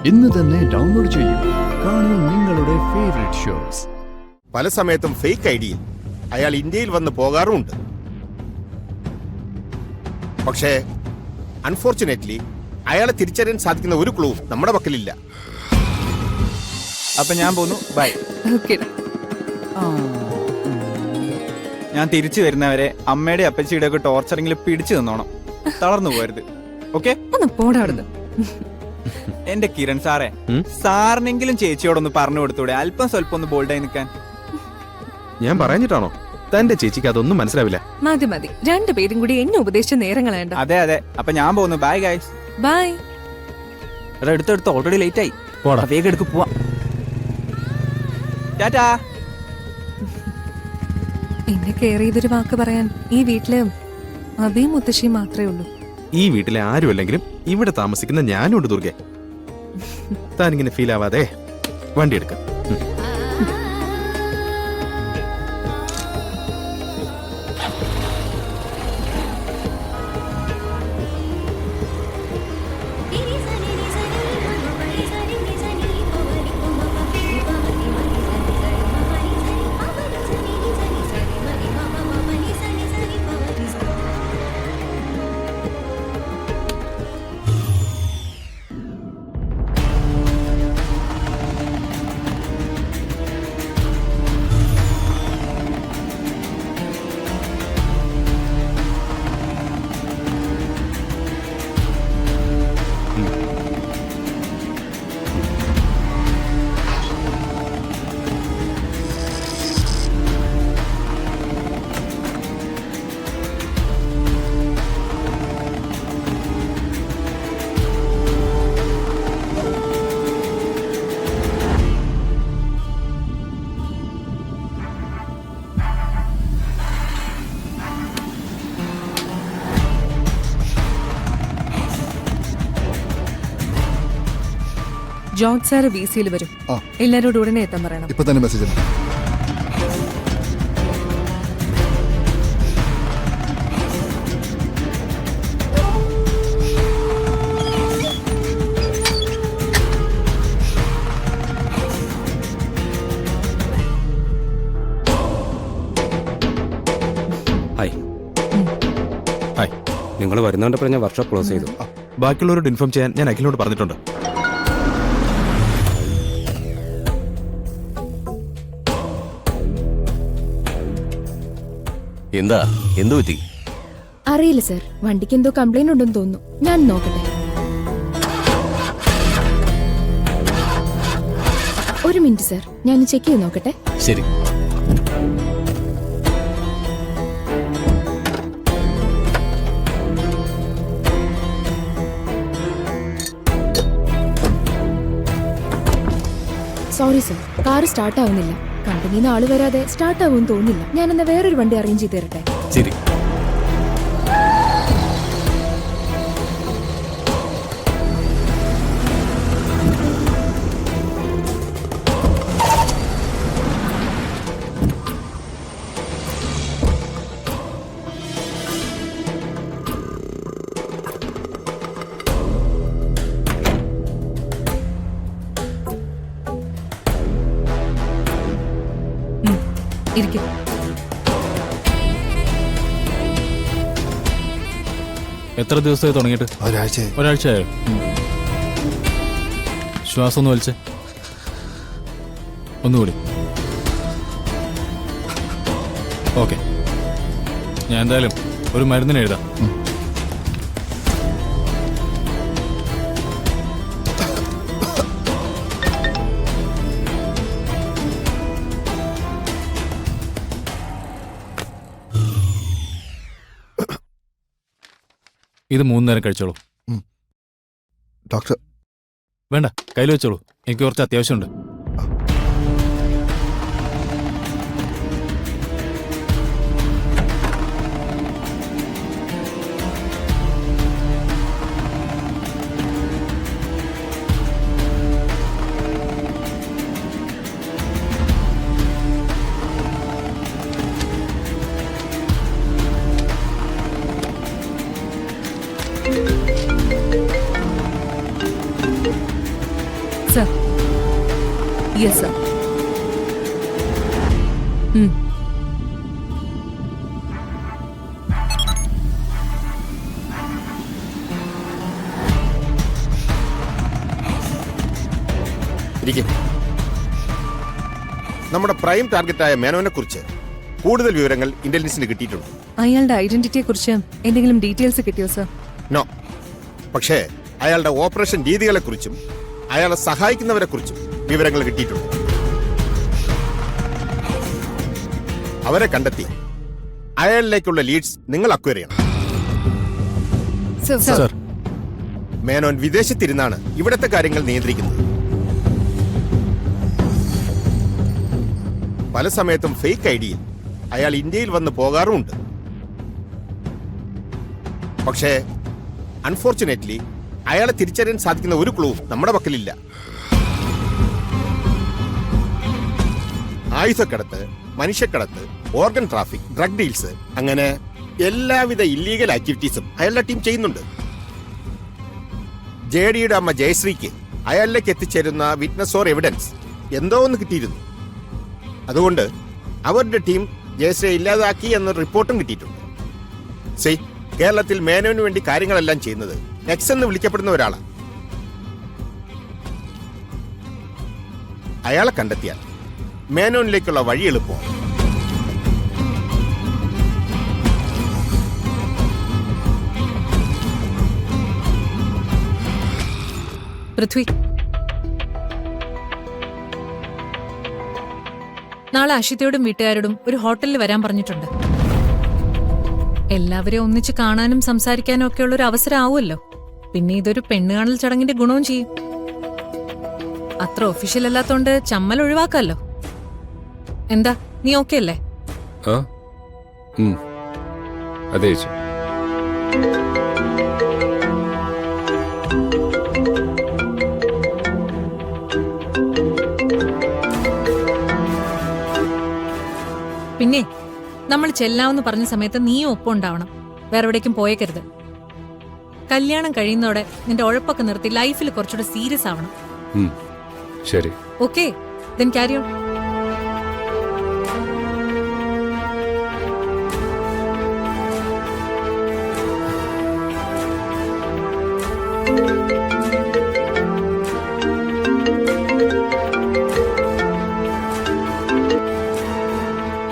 ഇന്ന് തന്നെ ഡൗൺലോഡ് ചെയ്യൂ. കാണൂ നിങ്ങളുടെ ഫേവറേറ്റ് ഷോസ്. പല സമയത്തും ഫേക്ക് ഐഡിയിൽ അയാൾ ഇന്ത്യയിൽ വന്ന് പോകാറുമുണ്ട്. പക്ഷേ അൺഫോർച്ചുനേറ്റ്ലി അയാളെ തിരിച്ചറിയാൻ സാധിക്കുന്ന ഒരു ക്ലൂ നമ്മുടെ പക്കലില്ല. അപ്പൊ ഞാൻ പോന്നു. ബൈ. ഞാൻ തിരിച്ചു വരുന്നവരെ അമ്മയുടെ അപ്പച്ചിയുടെ ഒക്കെ ടോർച്ചറിംഗിൽ പിടിച്ചു നിന്നോണം. തളർന്നു പോരുത്. ഓക്കെ? എന്റെ കിരൺ സാറേ, സാറിനെങ്കിലും ചേച്ചിയോടൊന്ന് പറഞ്ഞു കൊടുത്തൂടെ അല്പം സ്വല്പം ഒന്ന് ബോൾഡായി നിൽക്കാൻ. ഞാൻ പറഞ്ഞിട്ടാണോ? തന്റെ ചേച്ചിക്ക് അതൊന്നും മനസ്സിലാവില്ല. മതി മതി, രണ്ടുപേരും കൂടി എന്നെ ഉപദേശിച്ച നേരം കളയണ്ട. അതെ അതെ, അപ്പൊ ഞാൻ പോകുന്നു. Bye guys. ബൈ. എടാ എടുത്തെടുത്ത്, ഓൾറെഡി ലേറ്റ് ആയി. വേഗം എടുക്ക് പോവാം. ടാറ്റാ. എന്നെ കെയർ ചെയ്തൊരു വാക്ക് പറയാൻ ഈ വീട്ടില് അബിയും മുത്തശ്ശിയും മാത്രമേ ഉള്ളൂ. ഈ വീട്ടിലെ ആരും അല്ലെങ്കിലും ഇവിടെ താമസിക്കുന്ന ഞാനും ഉണ്ട് ദുർഗെ. താനിങ്ങനെ ഫീൽ ആവാതെ വണ്ടി എടുക്കാം. ജോർജ് സാറ് VC-യിൽ വരും. എല്ലാരോടും ഉടനെ എത്താൻ പറയണം. ഇപ്പൊ തന്നെ മെസ്സേജ്. ഹായ്. ഹായ്. നിങ്ങൾ വരുന്നോണ്ട് പറഞ്ഞ വർക്ക്ഷോപ്പ് ക്ലോസ് ചെയ്തു. ബാക്കിയുള്ളവരോട് ഇൻഫോം ചെയ്യാൻ ഞാൻ അഖിലിനോട് പറഞ്ഞിട്ടുണ്ട്. എന്തു പറ്റി? അറിയില്ല സർ, വണ്ടിക്ക് എന്തോ കംപ്ലൈന്റ് ഉണ്ടെന്ന് തോന്നുന്നു. ഞാൻ നോക്കട്ടെ. ഒരു മിനിറ്റ് സർ, ഞാൻ ചെക്ക് ചെയ്ത് നോക്കട്ടെ. ശരി. സോറി സർ, കാർ സ്റ്റാർട്ട് ആവുന്നില്ല. കമ്പനിന്ന് ആള് വരാതെ സ്റ്റാർട്ട് ആവുമെന്ന് തോന്നില്ല. ഞാൻ എന്നാ വേറൊരു വണ്ടി അറേഞ്ച് ചെയ്ത് തരട്ടെ. ശരി. ഇരിക്കും. എത്ര ദിവസമായി തുടങ്ങിയിട്ട്? ഒരാഴ്ചയായോ? ശ്വാസം ഒന്ന് വലിച്ചേ. ഒന്നുകൂടി. ഓക്കെ, ഞാൻ എന്തായാലും ഒരു മരുന്നിന് എഴുതാം. ഇത് 3 നേരം കഴിച്ചോളൂ. ഡോക്ടർ വേണ്ട, കയ്യിൽ വെച്ചോളൂ. എനിക്ക് കുറച്ച് അത്യാവശ്യമുണ്ട്. സർ. Yes sir. ഇരിക്കും. നമ്മുടെ പ്രൈം ടാർഗറ്റായ മേനോനെ കുറിച്ച് കൂടുതൽ വിവരങ്ങൾ ഇന്റലിജൻസിന് കിട്ടിയിട്ടുണ്ട്. അയാളുടെ ഐഡന്റിറ്റിയെ കുറിച്ച് എന്തെങ്കിലും ഡീറ്റെയിൽസ് കിട്ടിയോ സർ? നോ. പക്ഷേ അയാളുടെ ഓപ്പറേഷൻ രീതികളെക്കുറിച്ചും അയാളെ സഹായിക്കുന്നവരെ കുറിച്ചും വിവരങ്ങൾ കിട്ടിയിട്ടുണ്ട്. അവരെ കണ്ടെത്തി അയാളിലേക്കുള്ള ലീഡ്സ് നിങ്ങൾ അക്വയർ ചെയ്യണം. സർ. മേനോൻ വിദേശത്തിരുന്നാണ് ഇവിടത്തെ കാര്യങ്ങൾ നിയന്ത്രിക്കുന്നത്. പല സമയത്തും ഫേക്ക് ഐഡിയിൽ അയാൾ ഇന്ത്യയിൽ വന്ന് പോകാറുമുണ്ട്. പക്ഷേ അൺഫോർച്ചുനേറ്റ്ലി അയാളെ തിരിച്ചറിയാൻ സാധിക്കുന്ന ഒരു ക്ലൂ നമ്മുടെ പക്കലില്ല. ആയുധക്കടത്ത്, മനുഷ്യക്കടത്ത്, ഓർഗൻ ട്രാഫിക്, ഡ്രഗ് ഡീൽസ്, അങ്ങനെ എല്ലാവിധ ഇല്ലീഗൽ ആക്ടിവിറ്റീസും അയാളുടെ ടീം ചെയ്യുന്നുണ്ട്. ജെഡിയുടെ അമ്മ ജയശ്രീക്ക് അയാളിലേക്ക് എത്തിച്ചേരുന്ന വിറ്റ്നസ് ഓർ എവിഡൻസ് എന്തോ ഒന്ന് കിട്ടിയിരുന്നു. അതുകൊണ്ട് അവരുടെ ടീം ജയശ്രീയെ ഇല്ലാതാക്കി എന്ന റിപ്പോർട്ടും കിട്ടിയിട്ടുണ്ട്. സി, കേരളത്തിൽ മേനോന് വേണ്ടി കാര്യങ്ങളെല്ലാം ചെയ്യുന്നത് എക്സ് എന്ന് വിളിക്കപ്പെടുന്ന ഒരാളാണ്. അയാളെ കണ്ടെത്തിയാൽ മേനോനിലേക്കുള്ള വഴി എളുപ്പമാണ്. പൃഥ്വി, നാളെ അഷിതയോടും വീട്ടുകാരോടും ഒരു ഹോട്ടലിൽ വരാൻ പറഞ്ഞിട്ടുണ്ട്. എല്ലാവരെയും ഒന്നിച്ച് കാണാനും സംസാരിക്കാനും ഒക്കെയുള്ള ഒരു അവസരം ആവുമല്ലോ. പിന്നെ ഇതൊരു പെണ്ണുകാണൽ ചടങ്ങിന്റെ ഗുണവും ചെയ്യും. അത്ര ഒഫീഷ്യൽ അല്ലാത്തോണ്ട് ചമ്മൽ ഒഴിവാക്കാമല്ലോ. എന്താ, നീ ഓക്കെ അല്ലേ? അതെ. പിന്നെ നമ്മൾ ചെല്ലാമെന്ന് പറഞ്ഞ സമയത്ത് നീയും ഒപ്പം ഉണ്ടാവണം. വേറെ എവിടേക്കും പോയേക്കരുത്. കല്യാണം കഴിയുന്നതോടെ നിന്റെ ഉഴപ്പൊക്കെ നിർത്തി ലൈഫിൽ കുറച്ചുകൂടെ സീരിയസ് ആവണം. ശരി. Okay, then carry on.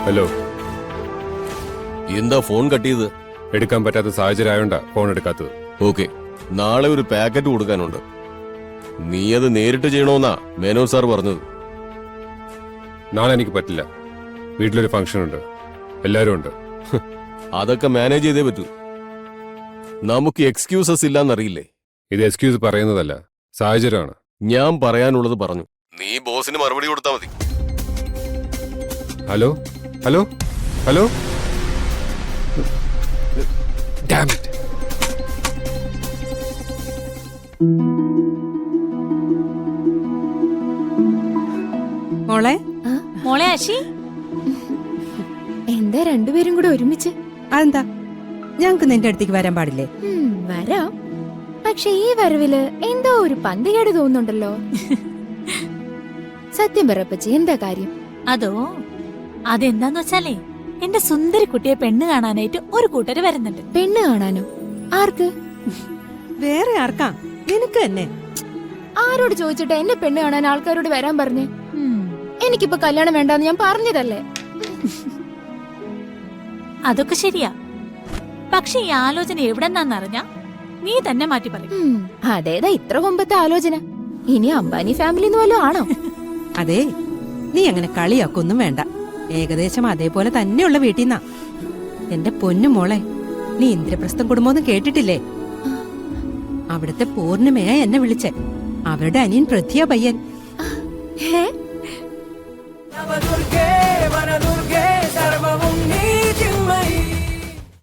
Hello. എന്താ ഫോൺ കട്ട് ചെയ്ത്? എടുക്കാൻ പറ്റാത്ത സാഹചര്യം ആയോണ്ടാ ഫോൺ എടുക്കാത്തത്. ഓക്കെ, നാളെ ഒരു പാക്കറ്റ് കൊടുക്കാനുണ്ട്. നീ അത് നേരിട്ട് ചെയ്യണമെന്നാ മേനോൻ സാർ പറഞ്ഞത്. നാളെ എനിക്ക് പറ്റില്ല. വീട്ടിലൊരു ഫംഗ്ഷൻ ഉണ്ട്, എല്ലാരും ഉണ്ട്. അതൊക്കെ മാനേജ് ചെയ്തേ പറ്റൂ. നമുക്ക് എക്സ്ക്യൂസസ് ഇല്ലാന്നറിയില്ലേ? ഇത് എക്സ്ക്യൂസ് പറയുന്നതല്ല, സാഹചര്യമാണ്. ഞാൻ പറയാനുള്ളത് പറഞ്ഞു. നീ ബോസിന് മറുപടി കൊടുത്താൽ മതി. Hello hello hello. Damn it. മോളെ, മോളെ അശി, എന്താ രണ്ടുപേരും കൂടെ ഒരുമിച്ച്? അതെന്താ, ഞങ്ങക്ക് നിന്റെ അടുത്തേക്ക് വരാൻ പാടില്ലേ? വരാം, പക്ഷെ ഈ വരവില് എന്തോ ഒരു പന്തികേട് തോന്നുന്നുണ്ടല്ലോ. സത്യം പറപ്പച്ചി, എന്താ കാര്യം? അതോ, അതെന്താന്ന് വെച്ചാലേ എന്റെ സുന്ദരി കുട്ടിയെ പെണ്ണ് കാണാനായിട്ട് ഒരു കൂട്ടര് വരുന്നുണ്ട്. പെണ്ണ് കാണാനോ? ആർക്ക്? വേറെ ആർക്കാ? നിനക്ക് തന്നെ. ആരോട് ചോദിച്ചിട്ട് എന്നെ പെണ്ണ് കാണാൻ ആൾക്കാരോട് വരാൻ പറഞ്ഞേ? എനിക്കിപ്പോ കല്യാണം വേണ്ടാന്ന് ഞാൻ പറഞ്ഞതല്ലേ. അതൊക്കെ ശരിയാ, പക്ഷെ ഈ ആലോചന എവിടെന്നാന്നറിഞ്ഞാ നീ തന്നെ മാറ്റി പറയും. അതേതാ ഇത്ര കൊമ്പത്തെ ആലോചന? ഇനി അംബാനി ഫാമിലി വല്ലതും ആണോ? അതെ, നീ അങ്ങനെ കളിയാക്കൊന്നും വേണ്ട. ഏകദേശം അതേപോലെ തന്നെയുള്ള വീട്ടിൽ നിന്നാ. എന്റെ പൊന്നു മോളെ, നീ ഇന്ദ്രപ്രസ്ഥം കുടുംബമൊന്നും കേട്ടിട്ടില്ലേ? അവിടുത്തെ പൂർണിമയാ എന്നെ വിളിച്ചേ. അവരുടെ അനിയൻ പൃഥ്വിയ പയ്യൻ.